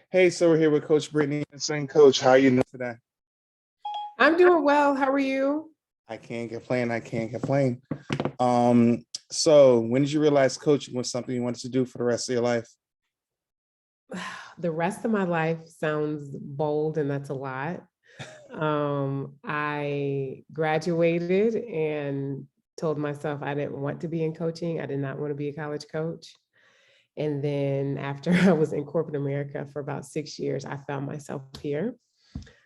Hey, so we're here with Coach Britney Anderson. Coach, how are you doing today? I'm doing well. How are you? I can't complain. I can't complain. So when did you realize coaching was something you wanted to do for the rest of your life? The rest of my life sounds bold, and that's a lot. I graduated and told myself I didn't want to be in coaching. I did not want to be a college coach. And then after I was in corporate America for about 6 years, I found myself here.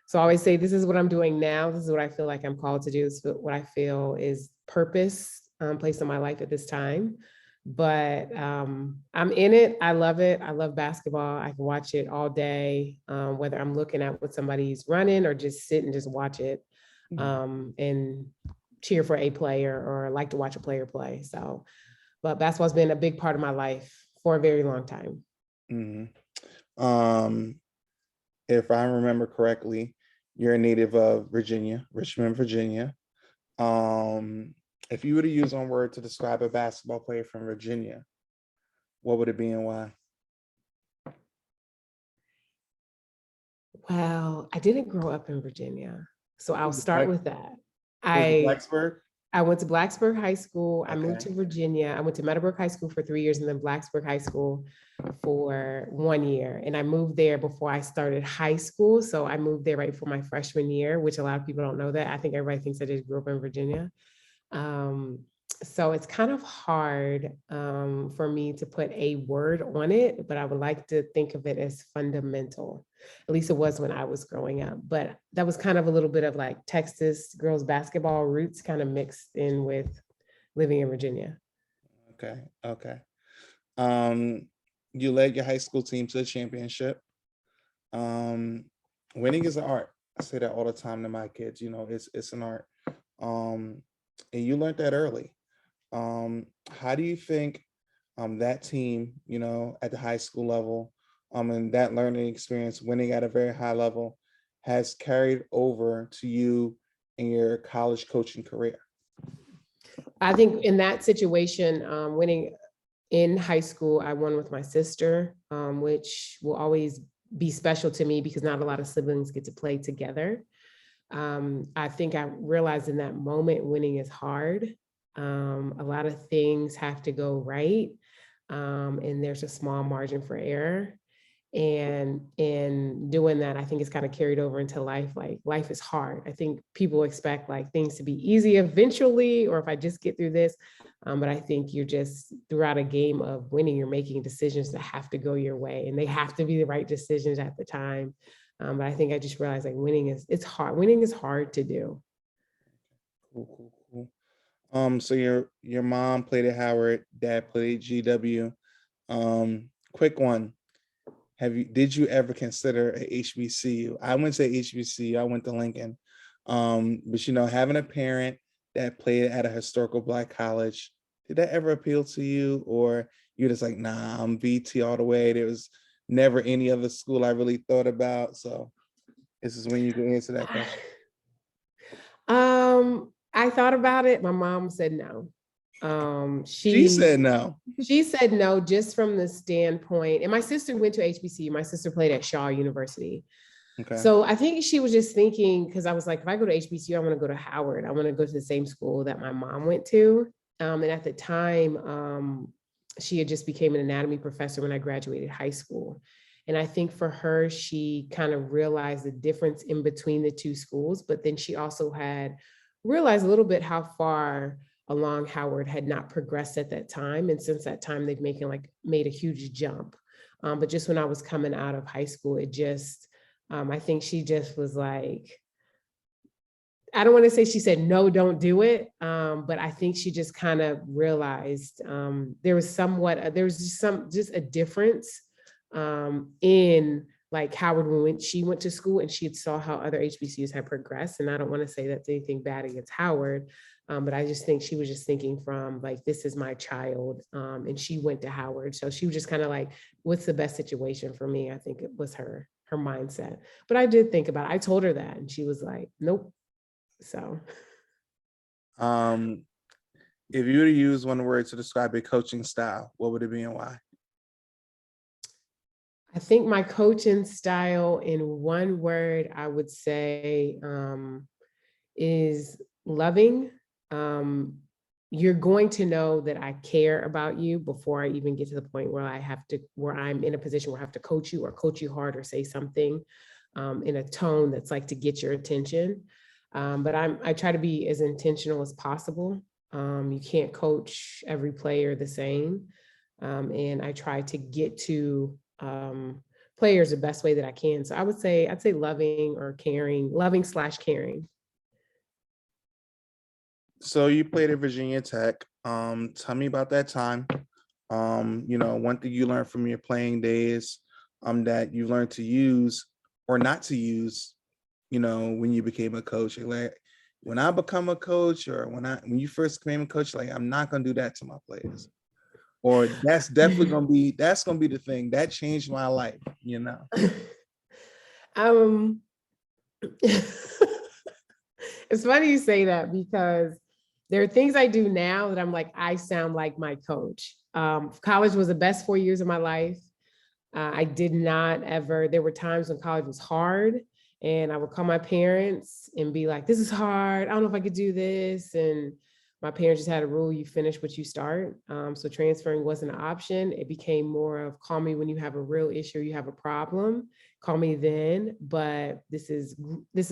So I always say, this is what I'm doing now. This is what I feel like I'm called to do. This is what I feel is purpose placed in my life at this time. But I'm in it. I love it. I love basketball. I can watch it all day, whether I'm looking at what somebody's running or just sit and just watch it and cheer for a player or like to watch a player play. So, but basketball's been a big part of my life for a very long time. Mm-hmm. If I remember correctly, you're a native of Virginia, Richmond, Virginia. If you were to use one word to describe a basketball player from Virginia, what would it be and why? Well, I didn't grow up in Virginia, so I'll Was it start with that. was it I Blacksburg? I went to Blacksburg High School. I moved Okay. to Virginia. I went to Meadowbrook High School for 3 years and then Blacksburg High School for 1 year. And I moved there before I started high school. So I moved there right before my freshman year, which a lot of people don't know that. I think everybody thinks I just grew up in Virginia. Um, so it's kind of hard for me to put a word on it, but I would like to think of it as fundamental. At least it was when I was growing up. But that was kind of a little bit of like Texas girls basketball roots kind of mixed in with living in Virginia. Okay. Okay. Um, you led your high school team to a championship. Um, Winning is an art. I say that all the time to my kids. It's an art. Um, and you learned that early. How do you think that team, at the high school level, and that learning experience, winning at a very high level, has carried over to you in your college coaching career? I think in that situation, winning in high school, I won with my sister, which will always be special to me because not a lot of siblings get to play together. I think I realized in that moment winning is hard. A lot of things have to go right, and there's a small margin for error. And in doing that, I think it's kind of carried over into life. Like life is hard. I think people expect like things to be easy eventually, or if I just get through this. But I think you're just throughout a game of winning, you're making decisions that have to go your way, and they have to be the right decisions at the time. But I think I just realized like it's hard. Winning is hard to do. Cool, cool, cool. So your mom played at Howard, dad played at GW. Quick one. Did you ever consider a HBCU? I went to HBCU, I went to Lincoln. But having a parent that played at a historical Black college, did that ever appeal to you? Or you're just like, nah, I'm VT all the way. There was never any other school I really thought about. So this is when you can answer that question. I thought about it. My mom said no. She said no. She said no, just from the standpoint, and my sister went to HBCU. My sister played at Shaw University. Okay. So I think she was just thinking, because I was like, if I go to HBCU, I want to go to Howard. I want to go to the same school that my mom went to. And at the time, she had just became an anatomy professor when I graduated high school. And I think for her, she kind of realized the difference in between the two schools, but then she also had realized a little bit how far along Howard had not progressed at that time. And since that time, they've made a huge jump. But just when I was coming out of high school, I think she just was like, I don't want to say she said, no, don't do it. But I think she just kind of realized there was just a difference in like Howard when she went to school and she saw how other HBCUs had progressed. And I don't want to say that's anything bad against Howard, but I just think she was just thinking from like, this is my child. And she went to Howard. So she was just kind of like, what's the best situation for me? I think it was her mindset. But I did think about it. I told her that and she was like, nope. So if you were to use one word to describe your coaching style, what would it be and why? think my coaching style, in one word, I would say, is loving. You're going to know that I care about you before I even get to the point where where I'm in a position where I have to coach you or coach you hard or say something in a tone that's like to get your attention. But I try to be as intentional as possible. You can't coach every player the same. And I try to get to players the best way that I can. So I'd say loving or caring, loving/caring. So you played at Virginia Tech. Tell me about that time. One thing you learned from your playing days, that you learned to use or not to use, when you became a coach. Like, when I become a coach, or when you first became a coach, like, I'm not gonna do that to my players. Or that's definitely gonna be the thing that changed my life. um, it's funny you say that, because there are things I do now that I'm like, I sound like my coach. College was the best 4 years of my life. I did not ever, there were times when college was hard, and I would call my parents and be like, this is hard. I don't know if I could do this. And my parents just had a rule: you finish what you start. So transferring wasn't an option. It became more of, call me when you have a real issue, you have a problem, call me then. But this is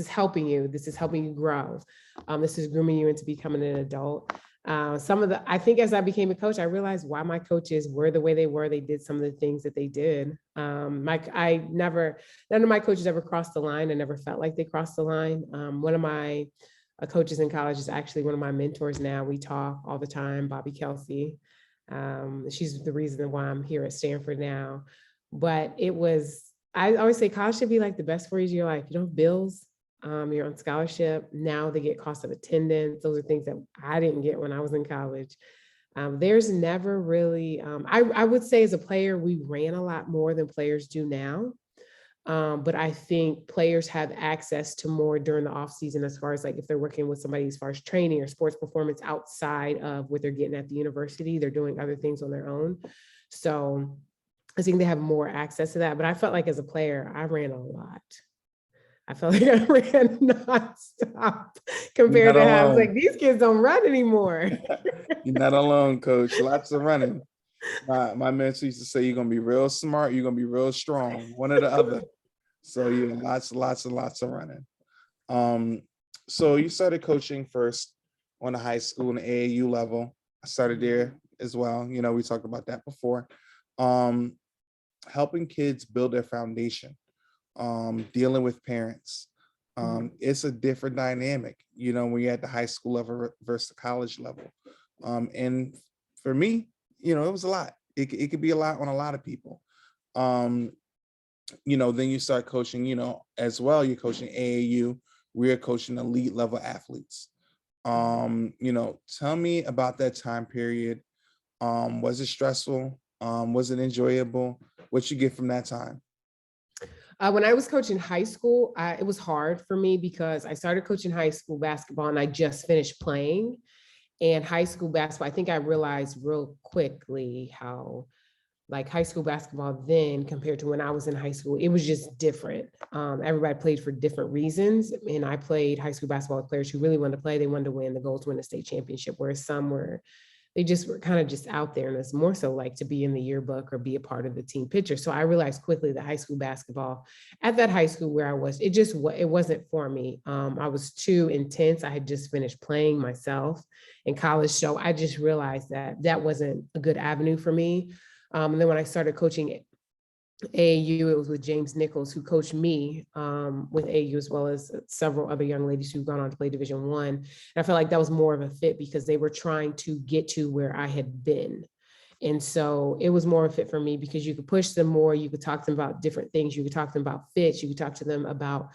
helping you. This is helping you grow. This is grooming you into becoming an adult. I think as I became a coach, I realized why my coaches were the way they were. They did some of the things that they did. None of my coaches ever crossed the line. I never felt like they crossed the line. One of my coaches in college is actually one of my mentors now. We talk all the time, Bobby Kelsey. She's the reason why I'm here at Stanford now. But I always say college should be like the best 4 years of your life. You don't have bills. You're on scholarship. Now they get cost of attendance. Those are things that I didn't get when I was in college. There's never really, I would say as a player, we ran a lot more than players do now. But I think players have access to more during the off season, as far as like if they're working with somebody as far as training or sports performance outside of what they're getting at the university, they're doing other things on their own. So I think they have more access to that. But I felt like as a player, I ran a lot. I felt like I ran nonstop compared to how I was like, these kids don't run anymore. You're not alone, coach. Lots of running. My mentor used to say, you're gonna be real smart, you're gonna be real strong, one or the other. So yeah, lots of running. So you started coaching first on the high school and the AAU level. I started there as well. We talked about that before. Helping kids build their foundation, dealing with parents. It's a different dynamic, when you're at the high school level versus the college level. And for me, it was a lot. It could be a lot on a lot of people. Then you start coaching, as well. You're coaching AAU. We're coaching elite level athletes. Tell me about that time period. Was it stressful? Was it enjoyable? What you get from that time? When I was coaching high school, it was hard for me because I started coaching high school basketball and I just finished playing. And high school basketball, I think I realized real quickly how like high school basketball then compared to when I was in high school, it was just different. Everybody played for different reasons. And I played high school basketball with players who really wanted to play. They wanted to win. The goal to win the state championship, whereas some they just were kind of just out there. And it's more so like to be in the yearbook or be a part of the team picture. So I realized quickly that high school basketball at that high school where I was, it wasn't for me. I was too intense. I had just finished playing myself in college. So I just realized that wasn't a good avenue for me. And then when I started coaching AAU, it was with James Nichols, who coached me with AAU, as well as several other young ladies who've gone on to play Division I. And I felt like that was more of a fit because they were trying to get to where I had been. And so it was more of a fit for me because you could push them more. You could talk to them about different things. You could talk to them about fits. You could talk to them about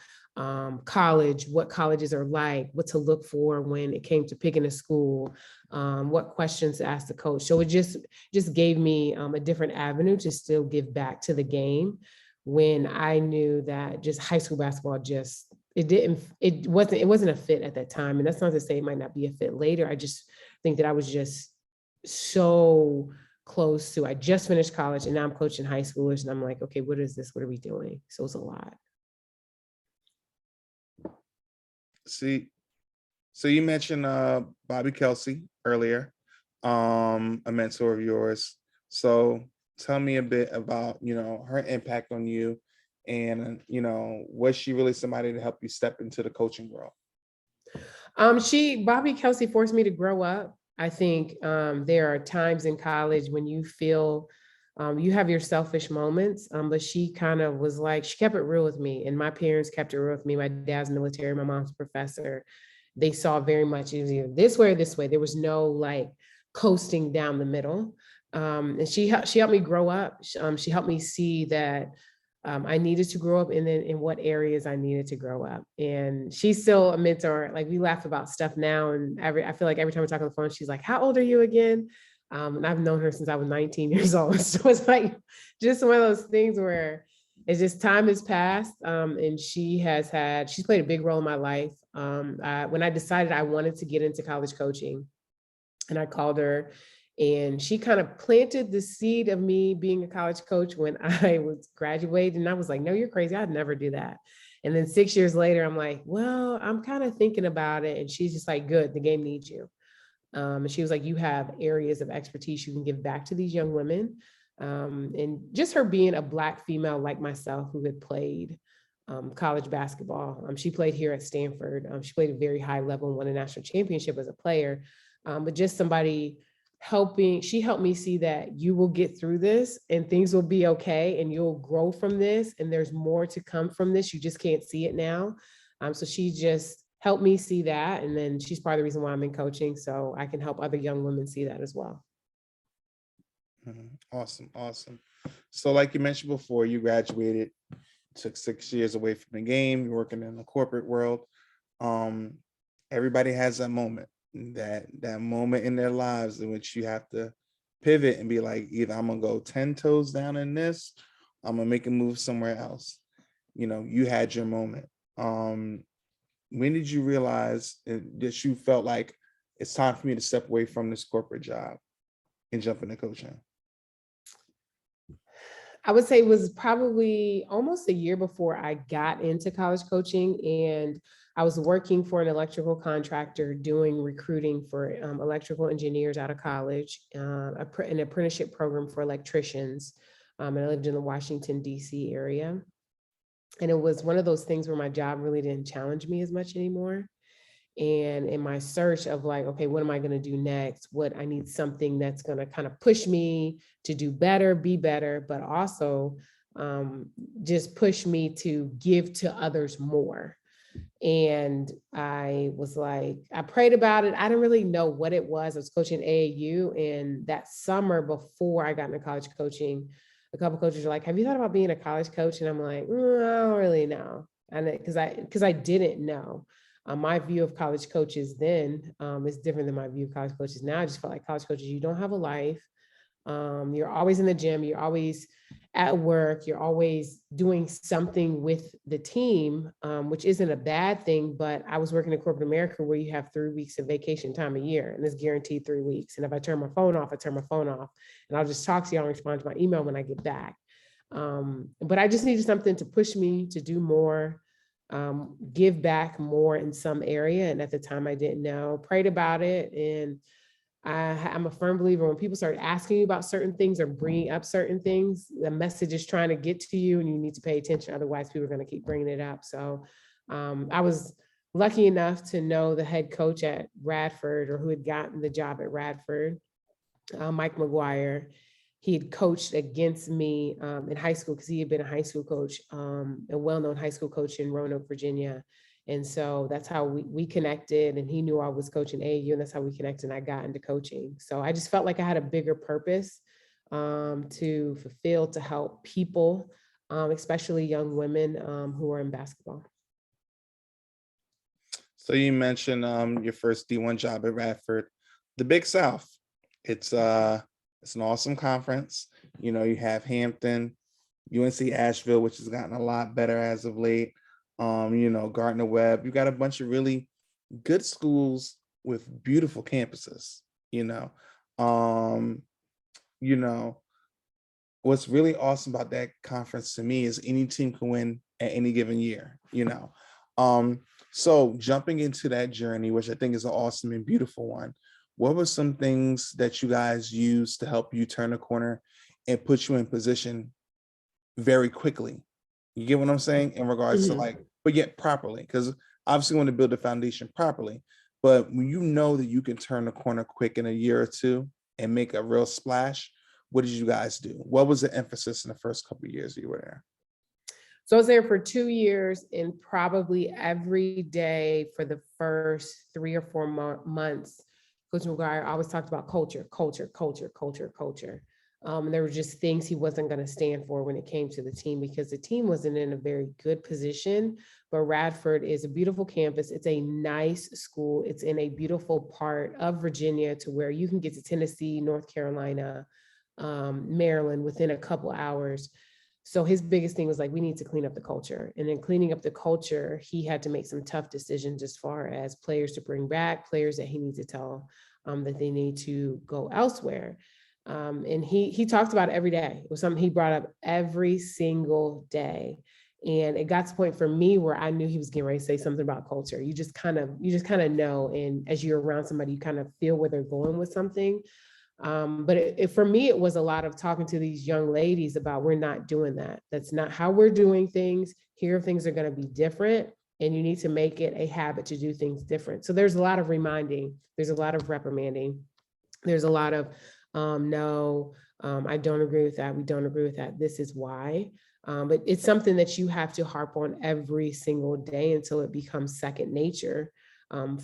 college, what colleges are like, what to look for when it came to picking a school, what questions to ask the coach. So it just gave me a different avenue to still give back to the game when I knew that just high school basketball it wasn't a fit at that time. And that's not to say it might not be a fit later. I just think that I was just so close to, I just finished college and now I'm coaching high schoolers, and I'm like, okay, what is this? What are we doing? So it's a lot. See, so you mentioned Bobby Kelsey earlier, a mentor of yours. So tell me a bit about, her impact on you, and was she really somebody to help you step into the coaching world? Bobby Kelsey forced me to grow up. I think there are times in college when you feel you have your selfish moments, but she kind of was like, she kept it real with me, and my parents kept it real with me. My dad's military, my mom's a professor. They saw very much it was either this way or this way. There was no like coasting down the middle. And she helped me grow up. She helped me see that I needed to grow up, and then in what areas I needed to grow up. And she's still a mentor. Like, we laugh about stuff now, and I feel like every time we talk on the phone, she's like, "How old are you again?" And I've known her since I was 19 years old. So it's like just one of those things where it's just time has passed, and she's played a big role in my life. When I decided I wanted to get into college coaching, and I called her, and she kind of planted the seed of me being a college coach when I was graduating. And I was like, no, you're crazy. I'd never do that. And then 6 years later, I'm like, well, I'm kind of thinking about it. And she's just like, good, the game needs you. And she was like, you have areas of expertise you can give back to these young women. And just her being a Black female like myself who had played college basketball. She played here at Stanford. She played a very high level and won a national championship as a player. But just somebody she helped me see that you will get through this and things will be okay, and you'll grow from this, and there's more to come from this. You just can't see it now. So she just helped me see that. And then she's part of the reason why I'm in coaching, so I can help other young women see that as well. Awesome. Awesome. So like you mentioned before, you graduated, took 6 years away from the game, you're working in the corporate world. Everybody has that moment, that moment in their lives in which you have to pivot and be like, either I'm gonna go 10 toes down in this, I'm gonna make a move somewhere else. You had your moment. When did you realize that you felt like it's time for me to step away from this corporate job and jump into coaching? I would say it was probably almost a year before I got into college coaching, and I was working for an electrical contractor doing recruiting for electrical engineers out of college, an apprenticeship program for electricians. And I lived in the Washington, D.C. area. And it was one of those things where my job really didn't challenge me as much anymore. And in my search of like, okay, what am I going to do next? I need something that's going to kind of push me to do better, be better, but also just push me to give to others more. And I was like, I prayed about it. I didn't really know what it was. I was coaching AAU, and that summer before I got into college coaching, a couple coaches were like, have you thought about being a college coach? And I'm like, I don't really know. And because I didn't know. My view of college coaches then is different than my view of college coaches now. I just felt like college coaches, you don't have a life. You're always in the gym, you're always at work, you're always doing something with the team, which isn't a bad thing. But I was working in corporate America where you have 3 weeks of vacation time a year, and it's guaranteed 3 weeks. And if I turn my phone off, I turn my phone off, and I'll just talk to you, I'll respond to my email when I get back. But I just needed something to push me to do more, give back more in some area. And at the time I didn't know, prayed about it. And I'm a firm believer when people start asking you about certain things or bringing up certain things, the message is trying to get to you and you need to pay attention. Otherwise, people are going to keep bringing it up. So I was lucky enough to know the head coach at Radford, or who had gotten the job at Radford, Mike McGuire. He had coached against me in high school because he had been a high school coach, a well-known high school coach in Roanoke, Virginia. And so that's how we connected, and he knew I was coaching AAU, and that's how we connected, and I got into coaching. So I just felt like I had a bigger purpose to fulfill, to help people, especially young women who are in basketball. So you mentioned your first D1 job at Radford, the Big South. It's an awesome conference. You have Hampton, UNC Asheville, which has gotten a lot better as of late. Gardner Webb. You got a bunch of really good schools with beautiful campuses. you know, what's really awesome about that conference to me is any team can win at any given year, you know. Um, so jumping into that journey, which I think is an awesome and beautiful one, what were some things that you guys used to help you turn a corner and put you in position very quickly? You get what I'm saying? In regards to like, Mhm. but yet properly, because obviously you want to build the foundation properly. But when you know that you can turn the corner quick in a year or two and make a real splash, what did you guys do? What was the emphasis in the first couple of years you were there? So I was there for 2 years, and probably every day for the first 3 or 4 months, Coach McGuire always talked about culture, culture, culture, culture, culture. And there were just things he wasn't going to stand for when it came to the team, because the team wasn't in a very good position. But Radford is a beautiful campus. It's a nice school. It's in a beautiful part of Virginia to where you can get to Tennessee, North Carolina, Maryland within a couple hours. So his biggest thing was like, we need to clean up the culture. And then cleaning up the culture, he had to make some tough decisions as far as players to bring back, players that he needs to tell that they need to go elsewhere. And he talked about it every day. It was something he brought up every single day. And it got to the point for me where I knew he was getting ready to say something about culture. You just kind of know. And as you're around somebody, you kind of feel where they're going with something. But for me, it was a lot of talking to these young ladies about, we're not doing that. That's not how we're doing things. Here, things are going to be different, and you need to make it a habit to do things different. So there's a lot of reminding, there's a lot of reprimanding, there's a lot of no, I don't agree with that. We don't agree with that. This is why. But it's something that you have to harp on every single day until it becomes second nature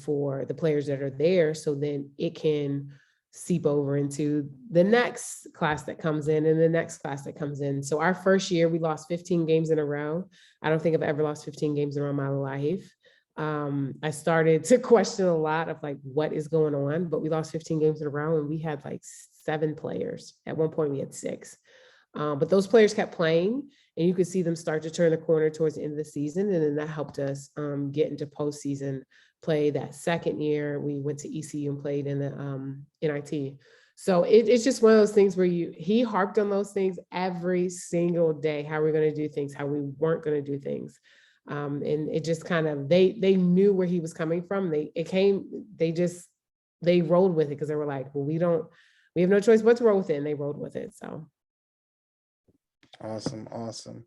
for the players that are there. So then it can seep over into the next class that comes in and the next class that comes in. So our first year, we lost 15 games in a row. I don't think I've ever lost 15 games in my life. I started to question a lot of like, what is going on? But we lost 15 games in a row, and we had like 7 players. At one point, we had 6. But those players kept playing, and you could see them start to turn the corner towards the end of the season. And then that helped us get into postseason play. That second year, we went to ECU and played in the NIT. So it's just one of those things where he harped on those things every single day, how we're going to do things, how we weren't going to do things. And it just kind of, they knew where he was coming from. They rolled with it, because they were like, well, we have no choice but to roll with it. And they rolled with it. So. Awesome, awesome.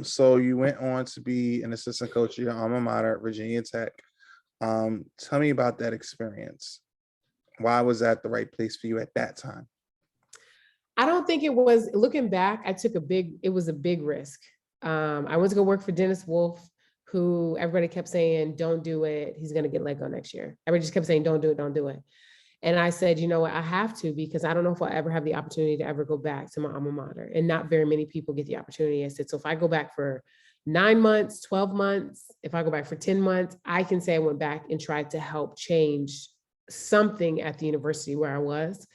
So you went on to be an assistant coach at your alma mater, Virginia Tech. Tell me about that experience. Why was that the right place for you at that time? I don't think it was. Looking back, it was a big risk. I went to go work for Dennis Wolf, who everybody kept saying, don't do it. He's going to get let go next year. Everybody just kept saying, don't do it, don't do it. And I said, you know what, I have to, because I don't know if I'll ever have the opportunity to ever go back to my alma mater. And not very many people get the opportunity. I said, so if I go back for 9 months, 12 months, if I go back for 10 months, I can say I went back and tried to help change something at the university where I was.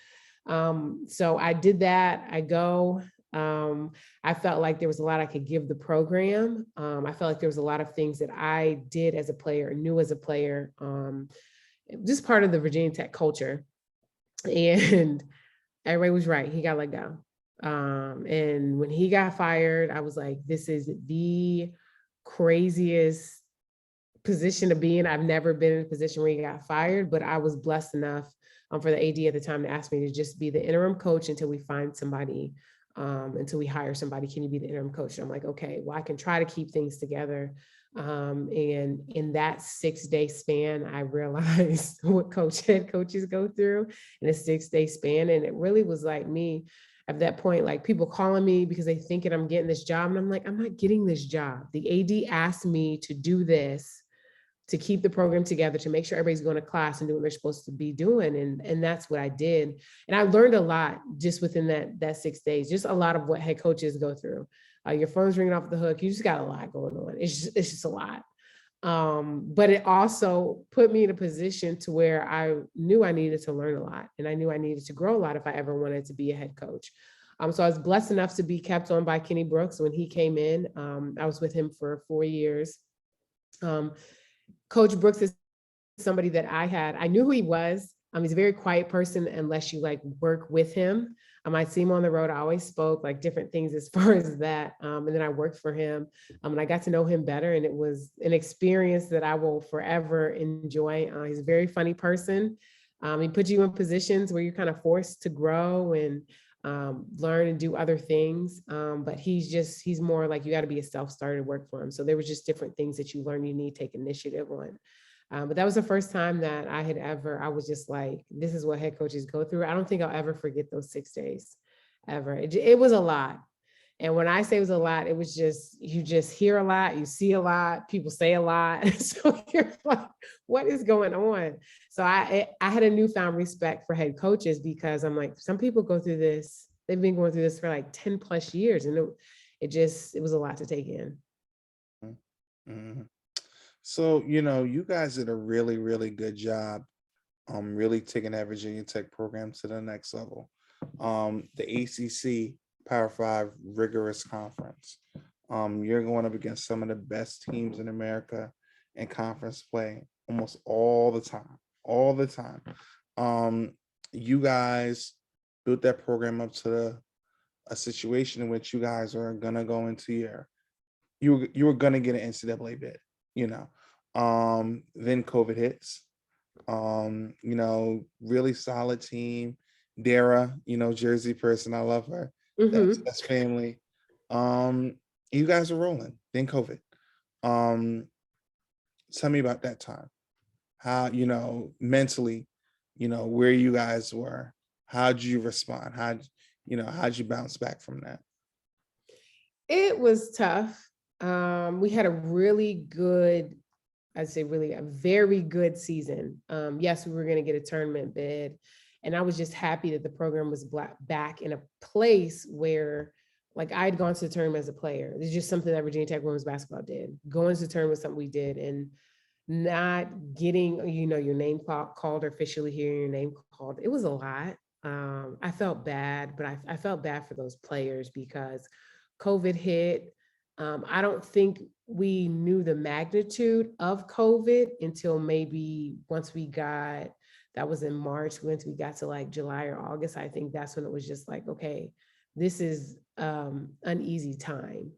So I did that. I felt like there was a lot I could give the program. I felt like there was a lot of things that I did as a player, knew as a player, just part of the Virginia Tech culture. And everybody was right. He got let go. And when he got fired, I was like, this is the craziest position to be in. I've never been in a position where he got fired, but I was blessed enough for the AD at the time to ask me to just be the interim coach until we find somebody, until we hire somebody. Can you be the interim coach? And I'm like, okay, well, I can try to keep things together. And in that 6-day span, I realized what head coaches go through in a 6-day span. And it really was like me at that point, like people calling me because they thinking I'm getting this job. And I'm like, I'm not getting this job. The AD asked me to do this, to keep the program together, to make sure everybody's going to class and doing what they're supposed to be doing. And that's what I did. And I learned a lot just within that 6 days, just a lot of what head coaches go through. Your phone's ringing off the hook. You just got a lot going on. It's just a lot. But it also put me in a position to where I knew I needed to learn a lot, and I knew I needed to grow a lot if I ever wanted to be a head coach. So I was blessed enough to be kept on by Kenny Brooks when he came in. I was with him for 4 years. Coach Brooks is somebody that I knew who he was. He's a very quiet person unless you like work with him. I'd see him on the road. I always spoke like different things as far as that. And then I worked for him, and I got to know him better. And it was an experience that I will forever enjoy. He's a very funny person. He puts you in positions where you're kind of forced to grow and learn and do other things. But he's more like, you got to be a self-starter to work for him. So there was just different things that you learn you need to take initiative on. But that was the first time that I was just like, this is what head coaches go through. I don't think I'll ever forget those 6 days ever. It was a lot. And when I say it was a lot, it was just, you just hear a lot, you see a lot, people say a lot. So you're like, what is going on? So I had a newfound respect for head coaches, because I'm like, some people go through this, they've been going through this for like 10 plus years. And it was a lot to take in. Mm-hmm. So, you guys did a really, really good job, really taking that Virginia Tech program to the next level. The ACC Power 5 rigorous conference. You're going up against some of the best teams in America in conference play almost all the time. You guys built that program up to a situation in which you guys are gonna go into you were gonna get an NCAA bid, Then COVID hits. Really solid team. Dara, Jersey person, I love her. That's family. You guys are rolling. Then COVID. Tell me about that time. How, mentally, where you guys were. How'd you respond? How'd you bounce back from that? It was tough. We had a really good, I'd say really a very good season. Yes, we were going to get a tournament bid. And I was just happy that the program was back in a place where, like, I'd gone to the tournament as a player. It's just something that Virginia Tech women's basketball did. Going to the tournament was something we did, and not getting, your name called, or officially hearing your name called, it was a lot. I felt bad, but I felt bad for those players because COVID hit. I don't think we knew the magnitude of COVID until maybe once that was in March, once we got to like July or August. I think that's when it was just like, okay, this is an easy time.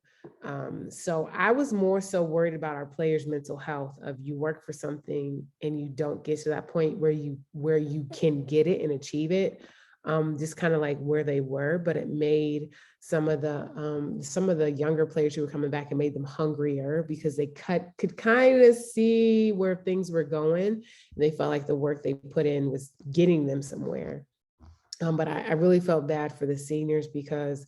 So I was more so worried about our players' mental health, of you work for something and you don't get to that point where you can get it and achieve it. Just kind of like where they were, but it made some of the younger players who were coming back, and made them hungrier, because they could kind of see where things were going, and they felt like the work they put in was getting them somewhere. But I really felt bad for the seniors, because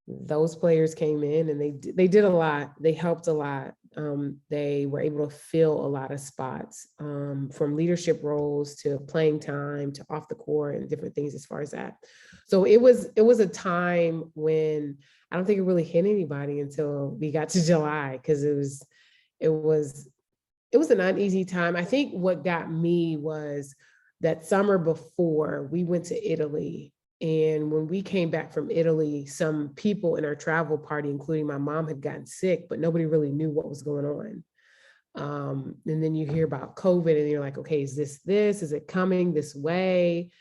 those players came in and they did a lot. They helped a lot. They were able to fill a lot of spots, from leadership roles to playing time to off the court and different things as far as that. So it was a time when I don't think it really hit anybody until we got to July, because it was an uneasy time. I think what got me was that summer before, we went to Italy. And when we came back from Italy, some people in our travel party, including my mom, had gotten sick, but nobody really knew what was going on. And then you hear about COVID and you're like, okay, is this? Is it coming this way?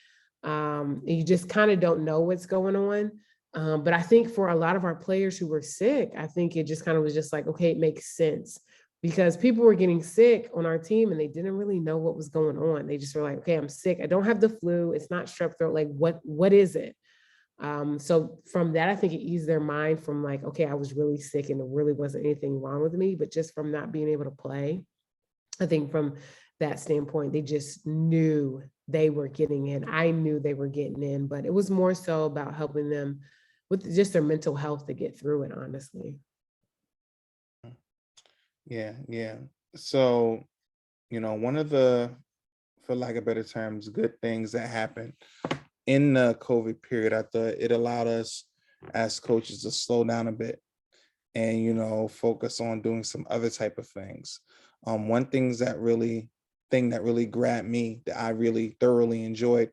And you just kind of don't know what's going on. But I think for a lot of our players who were sick, I think it just kind of was just like, okay, it makes sense, because people were getting sick on our team and they didn't really know what was going on. They just were like, okay, I'm sick. I don't have the flu. It's not strep throat. Like, what is it? So from that, I think it eased their mind from like, okay, I was really sick and there really wasn't anything wrong with me, but just from not being able to play. I think from that standpoint, they just knew they were getting in. I knew they were getting in, but it was more so about helping them with just their mental health to get through it, honestly. Yeah. So, one of the, for lack of better terms, good things that happened in the COVID period, I thought it allowed us as coaches to slow down a bit and, focus on doing some other type of things. One thing that really grabbed me, that I really thoroughly enjoyed,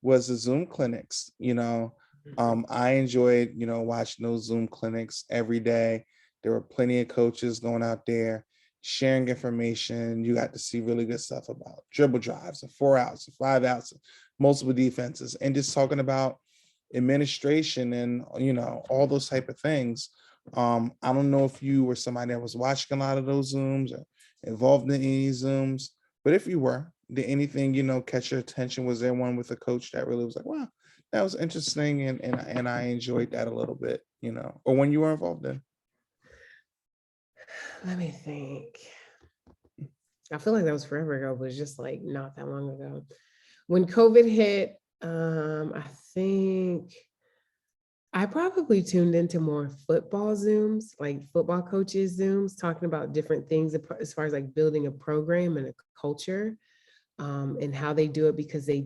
was the Zoom clinics. I enjoyed, watching those Zoom clinics every day. There were plenty of coaches going out there sharing information. You got to see really good stuff about dribble drives and 4 outs and 5 outs, and multiple defenses, and just talking about, administration and, all those type of things. I don't know if you were somebody that was watching a lot of those Zooms or involved in any Zooms, but if you were, did anything, catch your attention? Was there one with a coach that really was like, wow, that was interesting, and I enjoyed that a little bit, or when you were involved in? Let me think. I feel like that was forever ago, but it's just like not that long ago. When COVID hit, I think I probably tuned into more football Zooms, like football coaches Zooms, talking about different things as far as like building a program and a culture, and how they do it, because they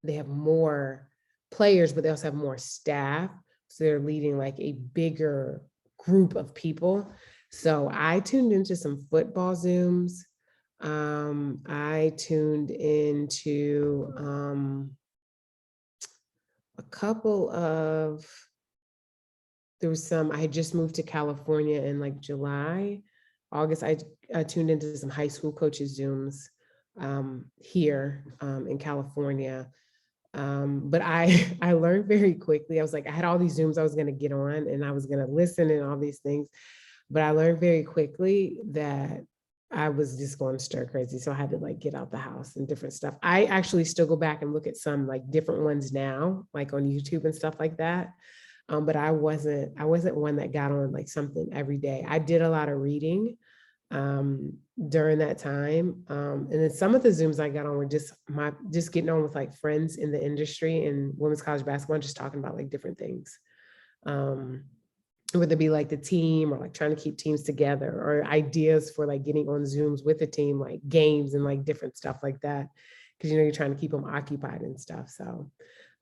have more players, but they also have more staff. So they're leading like a bigger group of people. So I tuned into some football Zooms. I tuned into a couple of, there was some, I had just moved to California in like July, August. I tuned into some high school coaches Zooms here in California. But I learned very quickly. I was like, I had all these Zooms I was going to get on and I was going to listen and all these things. But I learned very quickly that I was just going stir crazy. So I had to like get out the house and different stuff. I actually still go back and look at some like different ones now, like on YouTube and stuff like that. But I wasn't one that got on like something every day. I did a lot of reading during that time. And then some of the Zooms I got on were just getting on with like friends in the industry and women's college basketball, just talking about like different things. Whether it be like the team or like trying to keep teams together, or ideas for like getting on Zooms with the team, like games and like different stuff like that. Cause you're trying to keep them occupied and stuff. So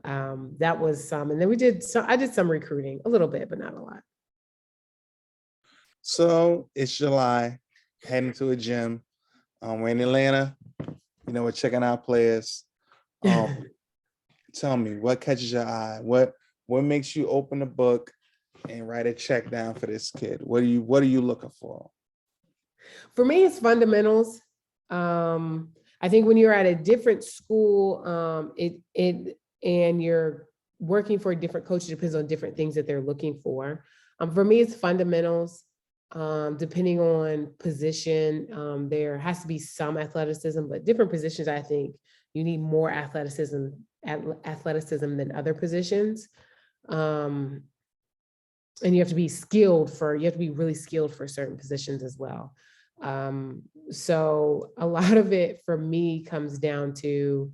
that was some, and then I did some recruiting a little bit, but not a lot. So it's July, heading to a gym. We're in Atlanta. We're checking out players. Tell me, what catches your eye? What makes you open a book and write a check down for this kid? What are you looking for? For me, it's fundamentals. I think when you're at a different school, and you're working for a different coach, it depends on different things that they're looking for. For me, it's fundamentals. Depending on position, there has to be some athleticism, but different positions, I think you need more athleticism than other positions. And you have to be really skilled for certain positions as well. So a lot of it for me comes down to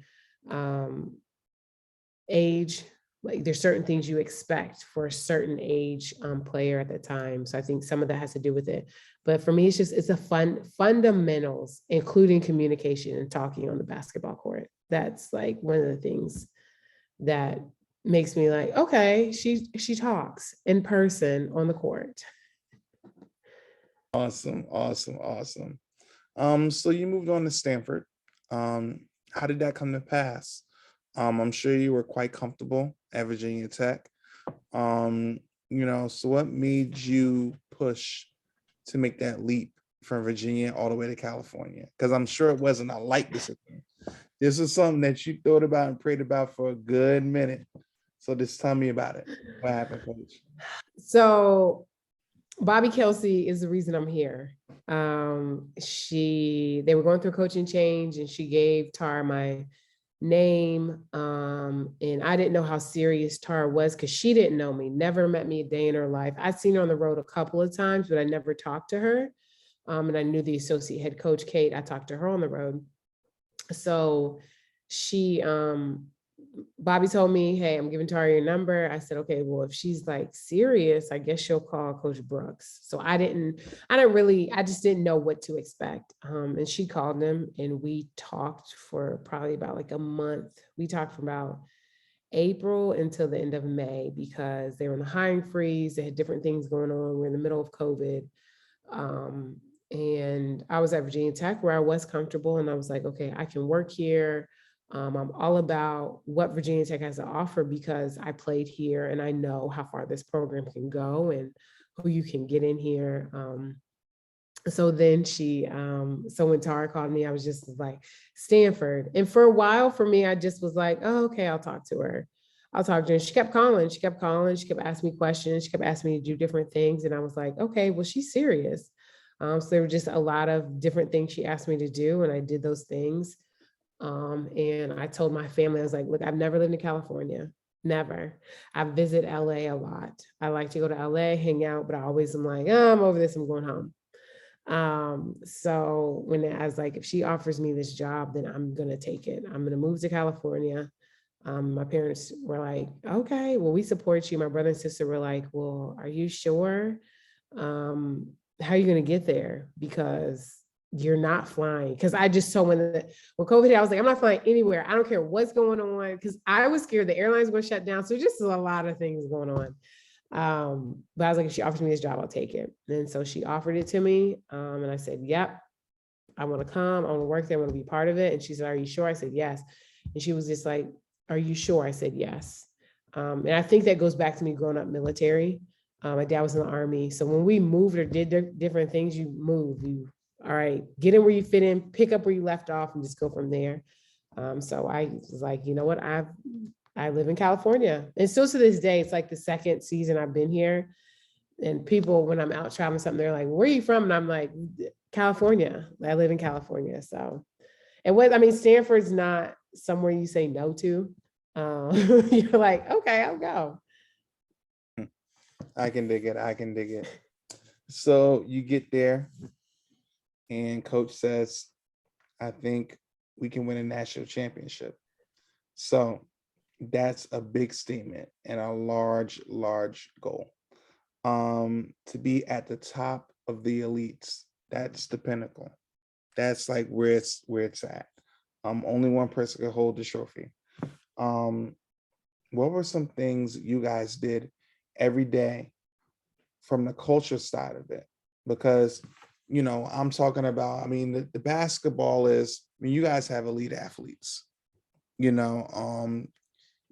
age. Like there's certain things you expect for a certain age player at the time. So I think some of that has to do with it. But for me, it's a fundamentals, including communication and talking on the basketball court. That's like one of the things that makes me like, okay, she talks in person on the court. Awesome. So you moved on to Stanford. How did that come to pass? I'm sure you were quite comfortable at Virginia Tech. So what made you push to make that leap from Virginia all the way to California? Because I'm sure it wasn't a light decision. This is something that you thought about and prayed about for a good minute. So just tell me about it. What happened, Coach? So Bobby Kelsey is the reason I'm here. They were going through a coaching change and she gave Tara my name. And I didn't know how serious Tara was because she didn't know me, never met me a day in her life. I'd seen her on the road a couple of times, but I never talked to her. And I knew the associate head coach, Kate. I talked to her on the road. So Bobby told me, hey, I'm giving Tara your number. I said, okay, well, if she's like serious, I guess she'll call Coach Brooks. So I just didn't know what to expect. And she called him and we talked for probably about like a month. We talked from about April until the end of May because they were in the hiring freeze. They had different things going on. We're in the middle of COVID. And I was at Virginia Tech where I was comfortable and I was like, okay, I can work here. I'm all about what Virginia Tech has to offer because I played here and I know how far this program can go and who you can get in here. So then so when Tara called me, I was just like, Stanford. And for a while for me, I just was like, oh, okay, I'll talk to her. I'll talk to her. She kept calling. She kept calling. She kept asking me questions. She kept asking me to do different things. And I was like, okay, well, she's serious. So there were just a lot of different things she asked me to do. And I did those things. And I told my family, I was like, look, I've never lived in California. Never. I visit LA a lot. I like to go to LA, hang out, but I always am like, oh, I'm over this. I'm going home. So when I was like, if she offers me this job, then I'm going to take it. I'm going to move to California. My parents were like, okay, well, we support you. My brother and sister were like, well, are you sure? How are you going to get there? Because you're not flying. Because I just saw when COVID hit, I was like, I'm not flying anywhere. I don't care what's going on. Because I was scared the airlines were shut down. So just a lot of things going on. But I was like, if she offers me this job, I'll take it. And so she offered it to me. And I said, yep, I want to come. I want to work there. I want to be part of it. And she said, are you sure? I said, yes. And she was just like, are you sure? I said, yes. And I think that goes back to me growing up military. My dad was in the Army. So when we moved or did different things, you move. All right, get in where you fit in, pick up where you left off, and just go from there. So I was like, you know what? I live in California. And still to this day, it's like the second season I've been here. And people, when I'm out traveling something, they're like, where are you from? And I'm like, California. I live in California. So, and Stanford's not somewhere you say no to. You're like, okay, I'll go. I can dig it. I can dig it. So you get there and coach says, I think we can win a national championship. So that's a big statement and a large, large goal. To be at the top of the elites, that's the pinnacle. That's like where it's at. Only one person could hold the trophy. What were some things you guys did every day from the culture side of it? Because, I'm talking about, the basketball is, you guys have elite athletes, you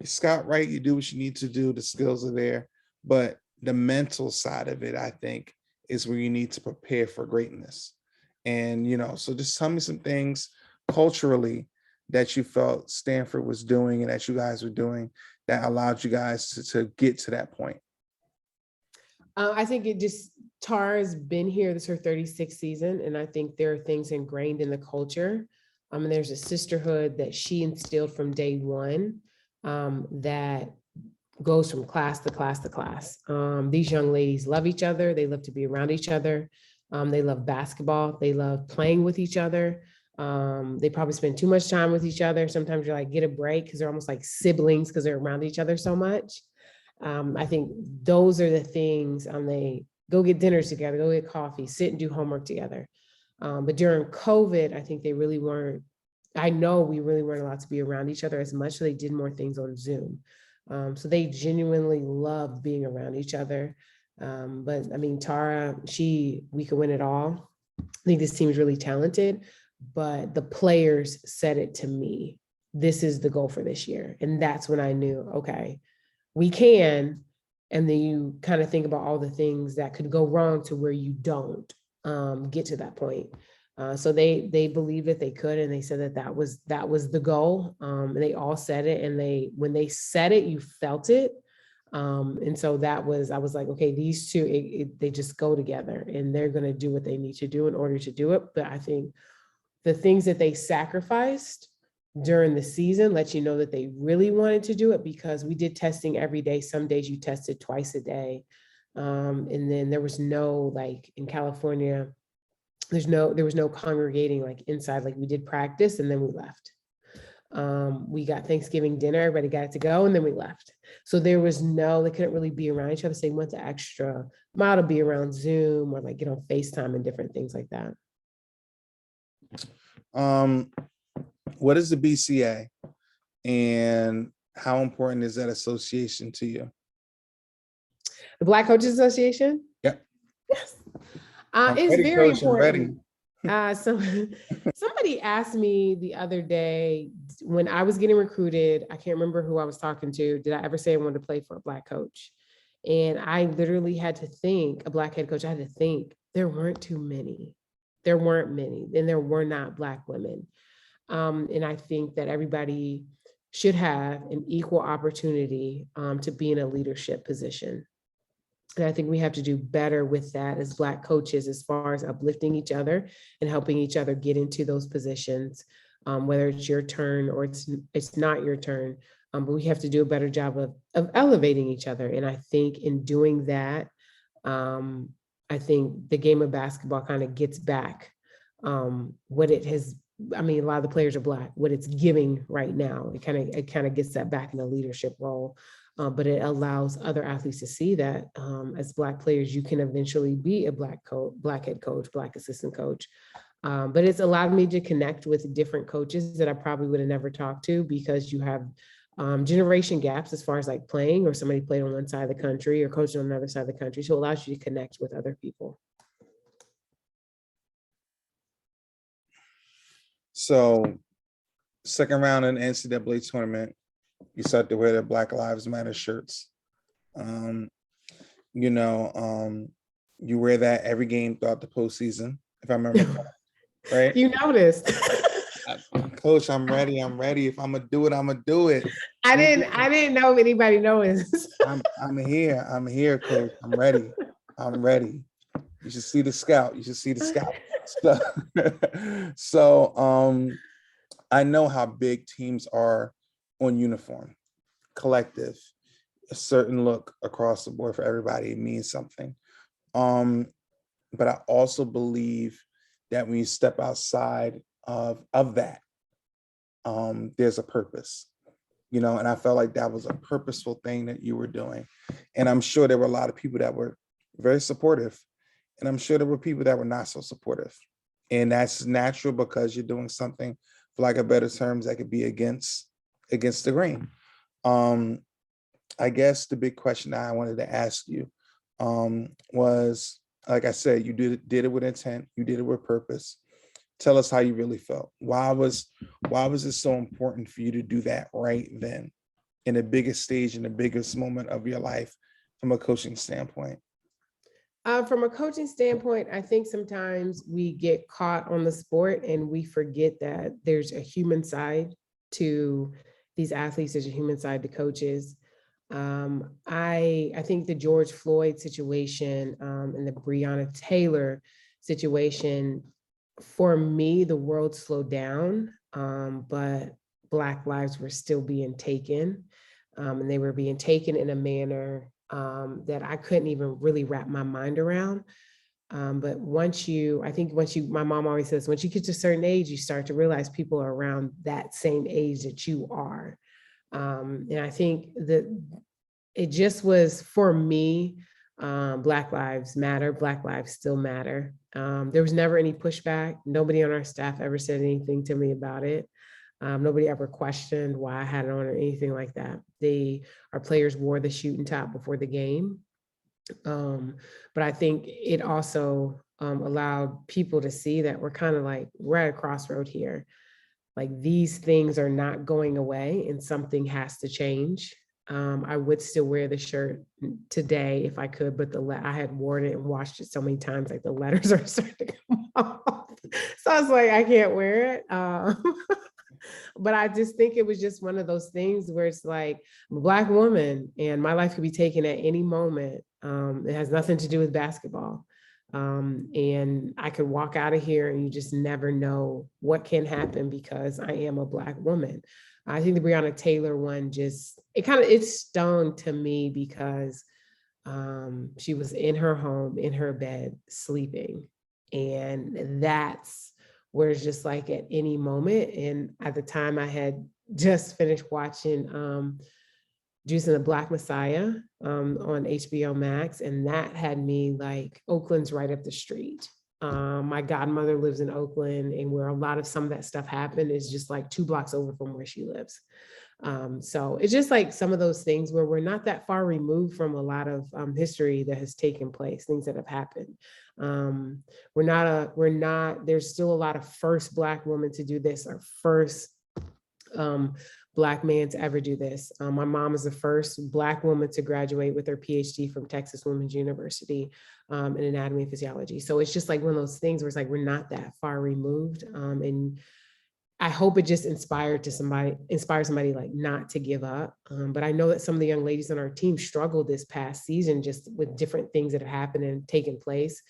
scout right, you do what you need to do, the skills are there, but the mental side of it, I think, is where you need to prepare for greatness. And, so just tell me some things culturally that you felt Stanford was doing and that you guys were doing that allowed you guys to get to that point. I think Tara's been here. This is her 36th season. And I think there are things ingrained in the culture. And there's a sisterhood that she instilled from day one that goes from class to class to class. These young ladies love each other. They love to be around each other. They love basketball. They love playing with each other. They probably spend too much time with each other. Sometimes you're like, get a break, because they're almost like siblings because they're around each other so much. I think those are the things. They go get dinners together, go get coffee, sit and do homework together. But during COVID, I think they really weren't. I know we really weren't allowed to be around each other as much, so they did more things on Zoom. So they genuinely loved being around each other. But Tara, we could win it all. I think this team is really talented, but the players said it to me. This is the goal for this year. And that's when I knew, okay, we can. And then you kind of think about all the things that could go wrong to where you don't get to that point. So they believed that they could, and they said that was the goal. And they all said it, and when they said it, you felt it. And so I was like, okay, these two, they just go together, and they're going to do what they need to do in order to do it. But I think the things that they sacrificed during the season let you know that they really wanted to do it, because we did testing every day. Some days you tested twice a day. And then there was no, like in California, there was no congregating like inside, like we did practice and then we left. We got Thanksgiving dinner, everybody got to go, and then we left. So they couldn't really be around each other. So they went the extra mile to be around Zoom or like get on FaceTime and different things like that. What is the BCA and how important is that association to you? The Black Coaches Association? Yep. Yes. It's very important. So somebody asked me the other day when I was getting recruited, I can't remember who I was talking to. Did I ever say I wanted to play for a Black coach? And I literally had to think, a Black head coach, I had to think, there weren't too many. There weren't many, and there were not Black women. And I think that everybody should have an equal opportunity to be in a leadership position. And I think we have to do better with that as Black coaches, as far as uplifting each other and helping each other get into those positions, whether it's your turn or it's not your turn. But we have to do a better job of elevating each other. And I think in doing that, I think the game of basketball kind of gets back what it has. I mean, a lot of the players are Black. What it's giving right now, it kind of gets that back in the leadership role. But it allows other athletes to see that as Black players, you can eventually be a Black coach, Black head coach, Black assistant coach. But it's allowed me to connect with different coaches that I probably would have never talked to, because you have generation gaps as far as like playing, or somebody played on one side of the country or coaching on another side of the country. So it allows you to connect with other people. So, second round in the NCAA tournament, you start to wear the Black Lives Matter shirts. You wear that every game throughout the postseason, if I remember correctly, right? You noticed. Coach, I'm ready. If I'm gonna do it, I'm gonna do it. I didn't know if anybody knows. I'm here, Coach. I'm ready. You should see the scout. So, I know how big teams are on uniform, collective, a certain look across the board for everybody. It means something. But I also believe that when you step outside of that, there's a purpose, and I felt like that was a purposeful thing that you were doing. And I'm sure there were a lot of people that were very supportive, and I'm sure there were people that were not so supportive. And that's natural, because you're doing something, for lack of better terms, that could be against the grain. I guess the big question that I wanted to ask you was, like I said, you did it with intent, you did it with purpose. Tell us how you really felt. Why was it so important for you to do that right then, in the biggest stage, in the biggest moment of your life, from a coaching standpoint? From a coaching standpoint, I think sometimes we get caught on the sport and we forget that there's a human side to these athletes, there's a human side to coaches. I think the George Floyd situation and the Breonna Taylor situation, for me, the world slowed down, but Black lives were still being taken, and they were being taken in a manner that I couldn't even really wrap my mind around. But my mom always says, once you get to a certain age, you start to realize people are around that same age that you are. And I think that it just was, for me, Black Lives Matter, Black Lives Still Matter. There was never any pushback. Nobody on our staff ever said anything to me about it. Nobody ever questioned why I had it on or anything like that. Our players wore the shooting top before the game. But I think it also allowed people to see that we're at a crossroad here. Like, these things are not going away and something has to change. I would still wear the shirt today if I could, but I had worn it and washed it so many times, like the letters are starting to come off. So I was like, I can't wear it. But I just think it was just one of those things where it's like, I'm a Black woman and my life could be taken at any moment. It has nothing to do with basketball. And I could walk out of here and you just never know what can happen because I am a Black woman. I think the Breonna Taylor one it stung to me because she was in her home, in her bed, sleeping. And that's where it's just like at any moment. And at the time I had just finished watching Juice and the Black Messiah on HBO Max. And that had me like, Oakland's right up the street. My godmother lives in Oakland, and where a lot of some of that stuff happened is just like 2 blocks over from where she lives. So it's just like some of those things where we're not that far removed from a lot of history that has taken place, things that have happened. There's still a lot of first Black woman to do this, or first Black man to ever do this. My mom is the first Black woman to graduate with her PhD from Texas Women's University in anatomy and physiology. So it's just like one of those things where it's like, we're not that far removed. And I hope it just inspired somebody like not to give up. But I know that some of the young ladies on our team struggled this past season just with different things that have happened and taken place.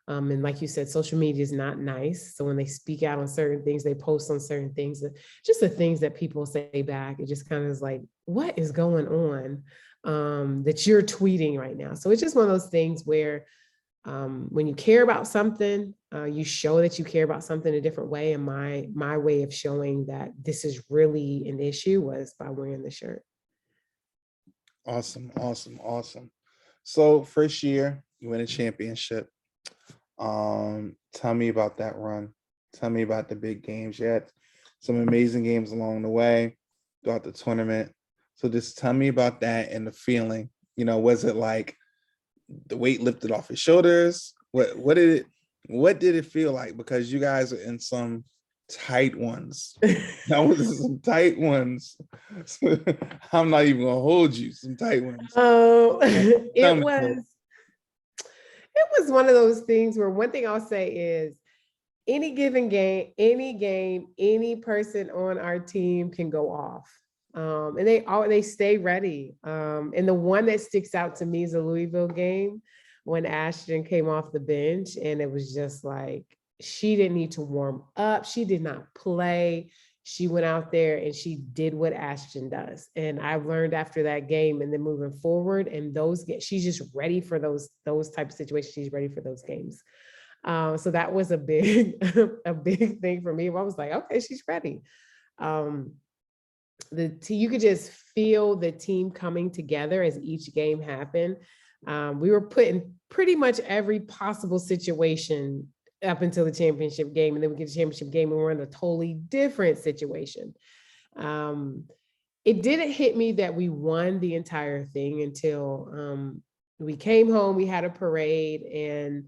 And like you said, social media is not nice. So when they speak out on certain things, they post on certain things, just the things that people say back, it just kind of is like, what is going on that you're tweeting right now? So it's just one of those things where when you care about something, you show that you care about something a different way. And my way of showing that this is really an issue was by wearing the shirt. Awesome, awesome, awesome. So first year, you win a championship. Tell me about that run. Tell me about the big games. You had some amazing games along the way throughout the tournament. So just tell me about that and the feeling. Was it like the weight lifted off his shoulders? What did it feel like? Because you guys are in some tight ones. That was some tight ones. I'm not even gonna hold you. Some tight ones. Oh, Tell it me. was one of those things where one thing I'll say is any given game, any person on our team can go off. And they stay ready. And the one that sticks out to me is the Louisville game when Ashton came off the bench, and it was just like she didn't need to warm up. She did not play. She went out there and she did what Ashton does. And I've learned after that game and then moving forward, and she's just ready for those type of situations. She's ready for those games. So that was a big a big thing for me. I was like, okay, she's ready. You could just feel the team coming together as each game happened. We were put in pretty much every possible situation up until the championship game, and then we get the championship game and we're in a totally different situation. It didn't hit me that we won the entire thing until we came home, we had a parade, and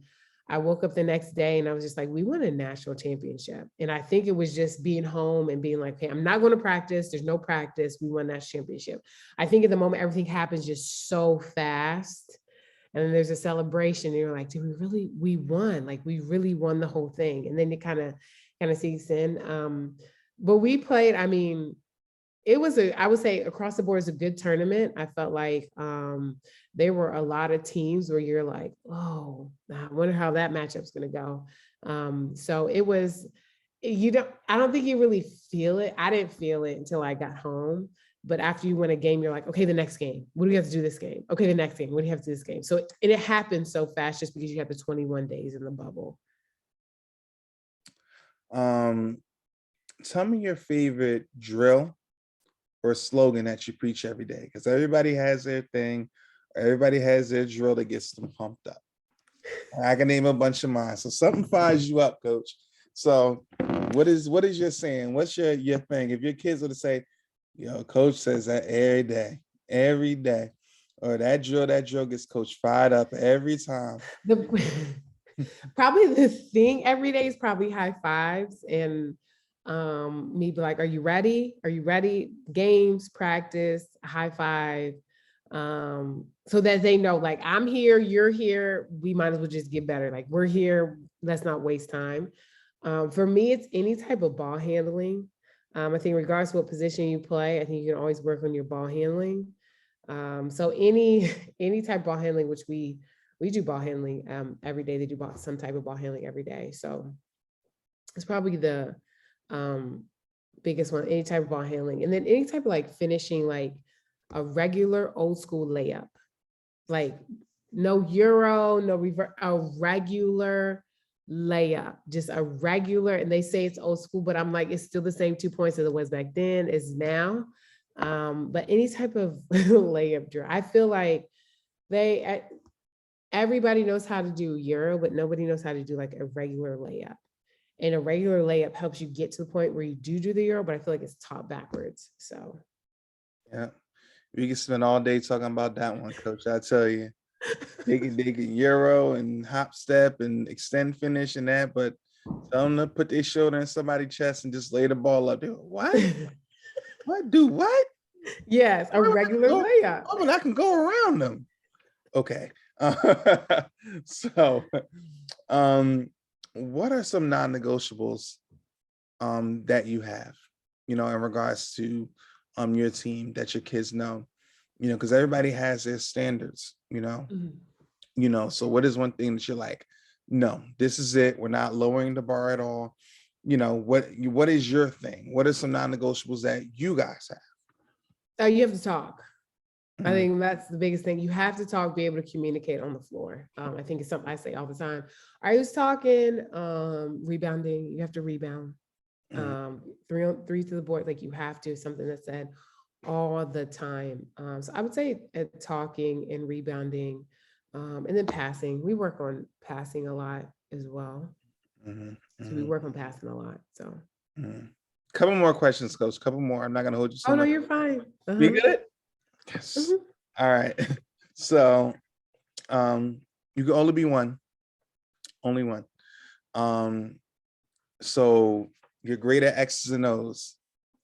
I woke up the next day and I was just like, we won a national championship. And I think it was just being home and being like, hey, I'm not going to practice. There's no practice. We won that championship. I think at the moment, everything happens just so fast. And then there's a celebration and you're like, we won. Like we really won the whole thing. And then it kind of sinks in. But we played, I mean, it was I would say across the board is a good tournament. I felt like there were a lot of teams where you're like, oh, I wonder how that matchup's going to go. So it was, I don't think you really feel it. I didn't feel it until I got home. But after you win a game, you're like, okay, the next game. What do we have to do this game? Okay, the next game. What do you have to do this game? So it happened so fast just because you have the 21 days in the bubble. Tell me your favorite drill or slogan that you preach every day, because everybody has their thing. Everybody has their drill that gets them pumped up. I can name a bunch of mine. So something fires you up, coach. So what is your saying? What's your thing? If your kids were to say, coach says that every day, or that drill gets coach fired up every time. Probably the thing every day is probably high fives and me be like, are you ready? Are you ready? Games, practice, high five. So that they know, like, I'm here, you're here, we might as well just get better. Like, we're here, let's not waste time. For me, it's any type of ball handling. I think regardless of what position you play, I think you can always work on your ball handling. So any type of ball handling, which we do ball handling every day. They do some type of ball handling every day. So it's probably the biggest one, any type of ball handling. And then any type of like finishing like a regular old school layup, like no Euro, no reverse, a regular layup, just a regular. And they say it's old school, but I'm like, it's still the same 2 points as it was back then as now. But any type of layup drill, I feel like everybody knows how to do Euro, but nobody knows how to do like a regular layup. And a regular layup helps you get to the point where you do the Euro, but I feel like it's taught backwards. So yeah, we can spend all day talking about that one, coach. I tell you, they can Euro and hop step and extend finish and that, but tell them to put their shoulder in somebody's chest and just lay the ball up. They go, what? What? Do what? Yes, a regular layup. Oh, I can go around them. Okay. So, what are some non-negotiables that you have, in regards to your team, that your kids know, because everybody has their standards, so what is one thing that you're like, no, this is it, we're not lowering the bar at all? What is your thing? What are some non-negotiables that you guys have? You have to talk. I Mhm. think that's the biggest thing. You have to talk, be able to communicate on the floor. I think it's something I say all the time. I was talking, rebounding, you have to rebound. Three to the board, like you have to, something that's said all the time. So I would say talking and rebounding, and then passing. We work on passing a lot as well. So we work on passing a lot. So Couple more questions, Coach. Couple more. I'm not gonna hold you so oh no, much. you're fine. You good? Yes. All right. So you can only be one. Only one. So you're great at X's and O's.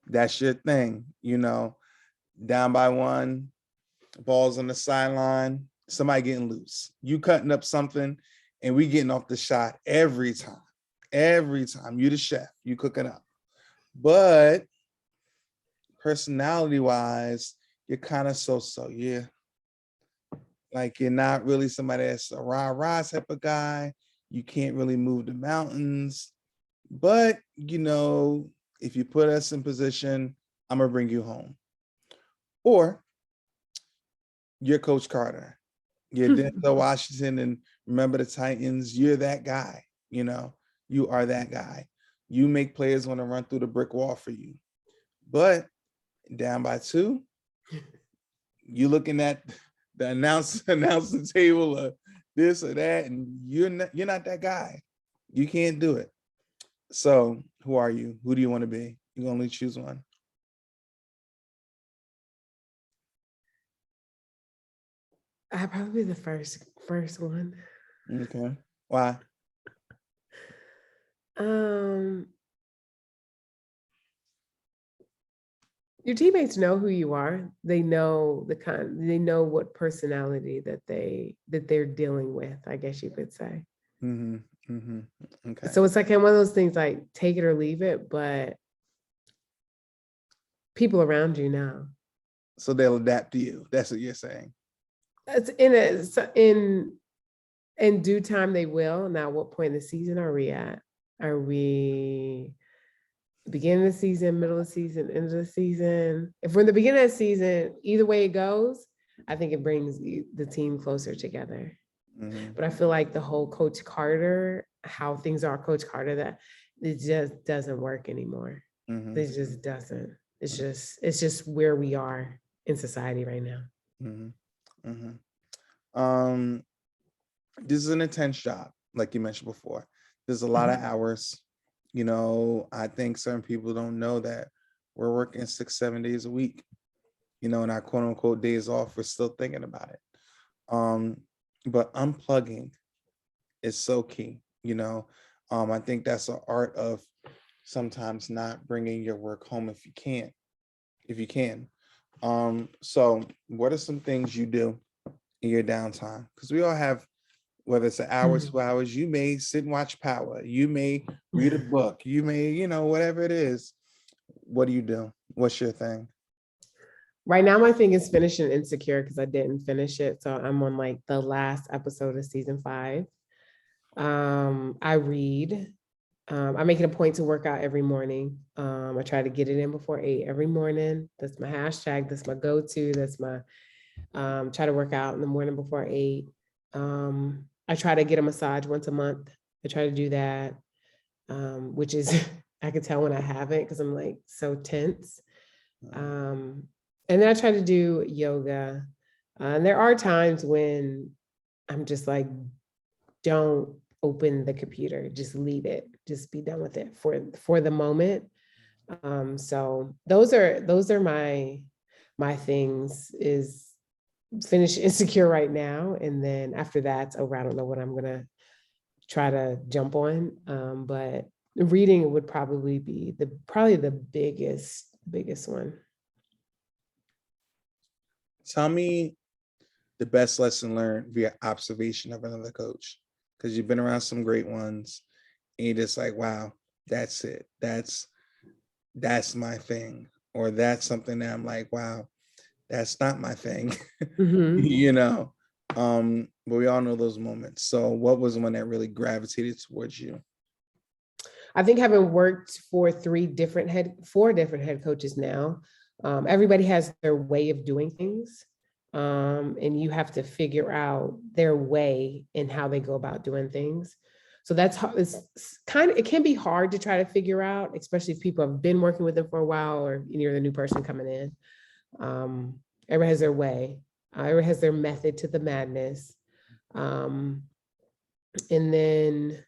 That's your thing, down by one, balls on the sideline, somebody getting loose. You cutting up something and we getting off the shot every time. Every time. You the chef, you cooking up. But personality-wise, you're kind of so. Yeah. Like you're not really somebody that's a rah-rah type of guy. You can't really move the mountains. But, if you put us in position, I'm going to bring you home. Or you're Coach Carter. You're Denzel Washington and Remember the Titans. You're that guy. You are that guy. You make players want to run through the brick wall for you. But down by two, you looking at the announcing table of this or that, and you're not that guy. You can't do it. So who are you? Who do you want to be? You can only choose one. I'd probably be the first one. Okay. Why? Your teammates know who you are. They know they know what personality that they're dealing with, I guess you could say. Okay. So it's like one of those things, like take it or leave it, but people around you know. So they'll adapt to you. That's what you're saying. It's in due time they will. Now, what point in the season are we at? Are we beginning of the season, middle of the season, end of the season? If we're in the beginning of the season, either way it goes, I think it brings the team closer together. But I feel like the whole Coach Carter, how things are Coach Carter, that it just doesn't work anymore. It just doesn't. It's just where we are in society right now. This is an intense job, like you mentioned before. There's a lot of hours. I think certain people don't know that we're working 6-7 days a week. And our quote unquote days off, we're still thinking about it. But unplugging is so key. I think that's an art of sometimes not bringing your work home if you can. So what are some things you do in your downtime? Because we all have, whether it's an hour, 2 hours, you may sit and watch Power, you may read a book, you may, whatever it is. What do you do? What's your thing? Right now, my thing is finishing Insecure because I didn't finish it. So I'm on like the last episode of season 5. I read. I make it a point to work out every morning. I try to get it in before 8 every morning. That's my hashtag. That's my go-to. That's my try to work out in the morning before 8. I try to get a massage once a month. I try to do that, which is I can tell when I haven't because I'm like so tense. And then I try to do yoga. And there are times when I'm just like, don't open the computer, just leave it, just be done with it for the moment. So those are my things, is finish Insecure right now. And then after that, I don't know what I'm gonna try to jump on. But reading would probably be the biggest one. Tell me the best lesson learned via observation of another coach, because you've been around some great ones and you're just like, wow, that's it. That's my thing. Or that's something that I'm like, wow, that's not my thing. Mhm. You know. But we all know those moments. So what was the one that really gravitated towards you? I think having worked for four different head coaches now, everybody has their way of doing things. And you have to figure out their way and how they go about doing things. So it can be hard to try to figure out, especially if people have been working with them for a while or you're the new person coming in. Everyone has their way. Everyone has their method to the madness. Um, and then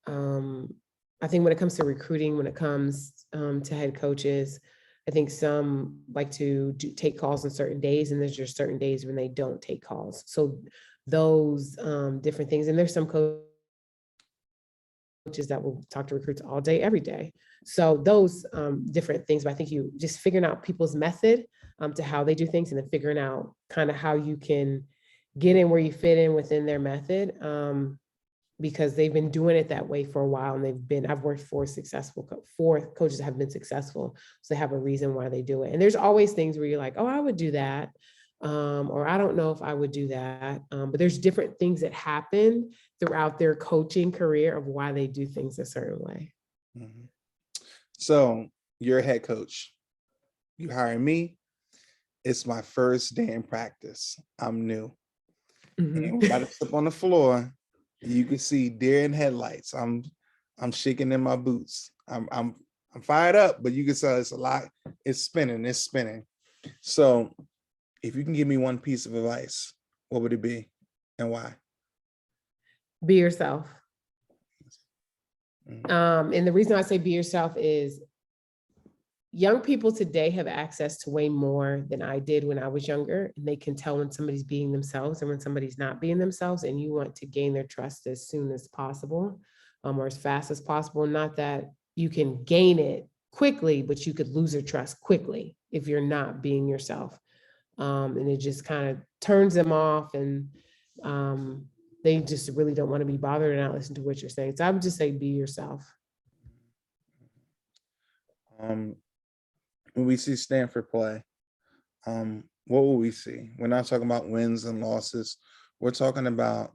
I think when it comes to recruiting, when it comes to head coaches, I think some like to take calls on certain days, and there's just certain days when they don't take calls. So those different things, and there's some coaches that will talk to recruits all day, every day. So those different things, but I think you just figuring out people's method to how they do things, and then figuring out kind of how you can get in where you fit in within their method. Because they've been doing it that way for a while, and I've worked for four coaches that have been successful. So they have a reason why they do it. And there's always things where you're like, oh, I would do that. Or I don't know if I would do that. But there's different things that happen throughout their coaching career of why they do things a certain way. Mm-hmm. So you're a head coach. You hire me. It's my first day in practice. I'm new. Mm-hmm. And we're about to step on the floor. You can see deer in headlights. I'm shaking in my boots. I'm fired up, but you can tell it's a lot. It's spinning. So if you can give me one piece of advice, what would it be and why? Be yourself. Mm-hmm. And the reason I say be yourself is young people today have access to way more than I did when I was younger. And they can tell when somebody's being themselves and when somebody's not being themselves. And you want to gain their trust as soon as possible, or as fast as possible. Not that you can gain it quickly, but you could lose their trust quickly if you're not being yourself. And it just kind of turns them off, and they just really don't want to be bothered and not listen to what you're saying. So I would just say be yourself. When we see Stanford play, what will we see? We're not talking about wins and losses. We're talking about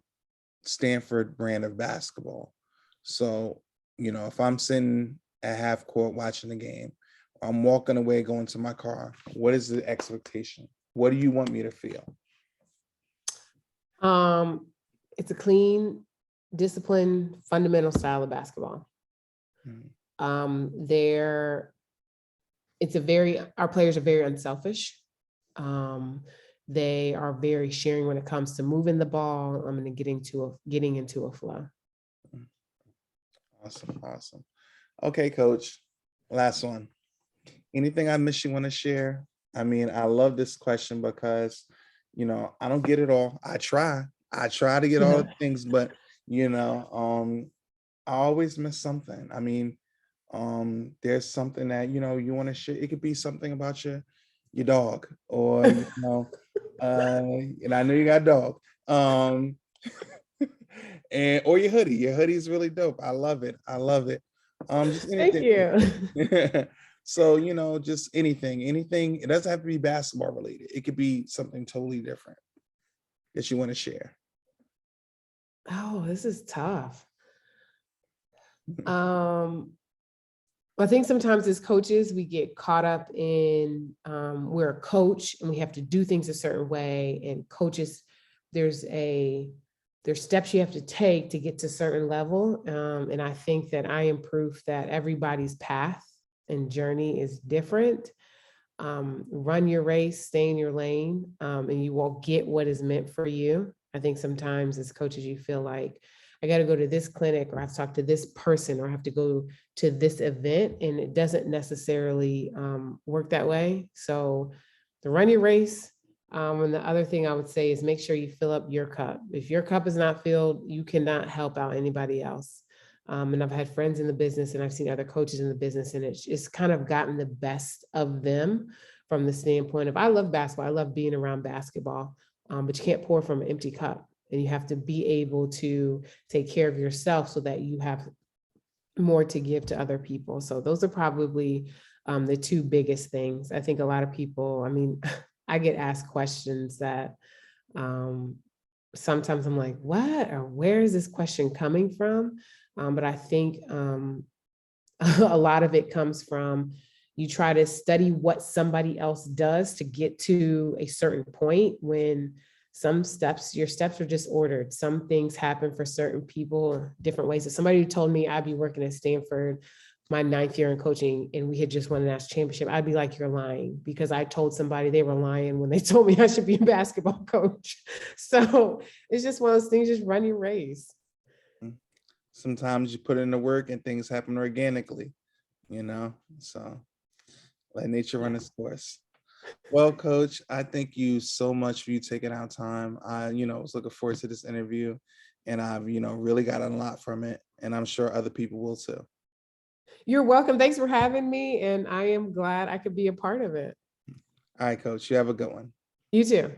Stanford brand of basketball. So, if I'm sitting at half court watching the game, I'm walking away going to my car, what is the expectation? What do you want me to feel? It's a clean, disciplined, fundamental style of basketball. Our players are very unselfish. They are very sharing when it comes to moving the ball. I'm going to getting into a flow. Awesome. Okay, coach. Last one. Anything I missed you want to share? I mean, I love this question because, I don't get it all. I try to get all the things, but I always miss something. I mean, there's something that you want to share. It could be something about your dog, or and I know you got a dog, and or your hoodie. Your hoodie is really dope. I love it. Just Thank anything. you. So just anything. It doesn't have to be basketball related. It could be something totally different that you want to share. Oh, this is tough. I think sometimes as coaches, we get caught up in we're a coach and we have to do things a certain way. And coaches, there's steps you have to take to get to a certain level. And I think that I am proof that everybody's path and journey is different. Run your race, stay in your lane, and you will get what is meant for you. I think sometimes as coaches, you feel like I got to go to this clinic, or I have to talk to this person, or I have to go to this event, and it doesn't necessarily work that way. So to run your race. And the other thing I would say is make sure you fill up your cup. If your cup is not filled, you cannot help out anybody else. And I've had friends in the business, and I've seen other coaches in the business, and it's kind of gotten the best of them from the standpoint of, I love basketball. I love being around basketball, but you can't pour from an empty cup. And you have to be able to take care of yourself so that you have more to give to other people. So those are probably the two biggest things. I think a lot of people, I mean, I get asked questions that sometimes I'm like, what, or where is this question coming from? But I think a lot of it comes from you try to study what somebody else does to get to a certain point, when your steps are just ordered. Some things happen for certain people different ways. If somebody told me I'd be working at Stanford my 9th year in coaching and we had just won a national championship, I'd be like, you're lying, because I told somebody they were lying when they told me I should be a basketball coach. So it's just one of those things, just run your race. Sometimes you put in the work and things happen organically, so let nature run its course. Well, Coach, I thank you so much for you taking out time. I, was looking forward to this interview, and I've, really gotten a lot from it, and I'm sure other people will too. You're welcome. Thanks for having me. And I am glad I could be a part of it. All right, Coach, you have a good one. You too.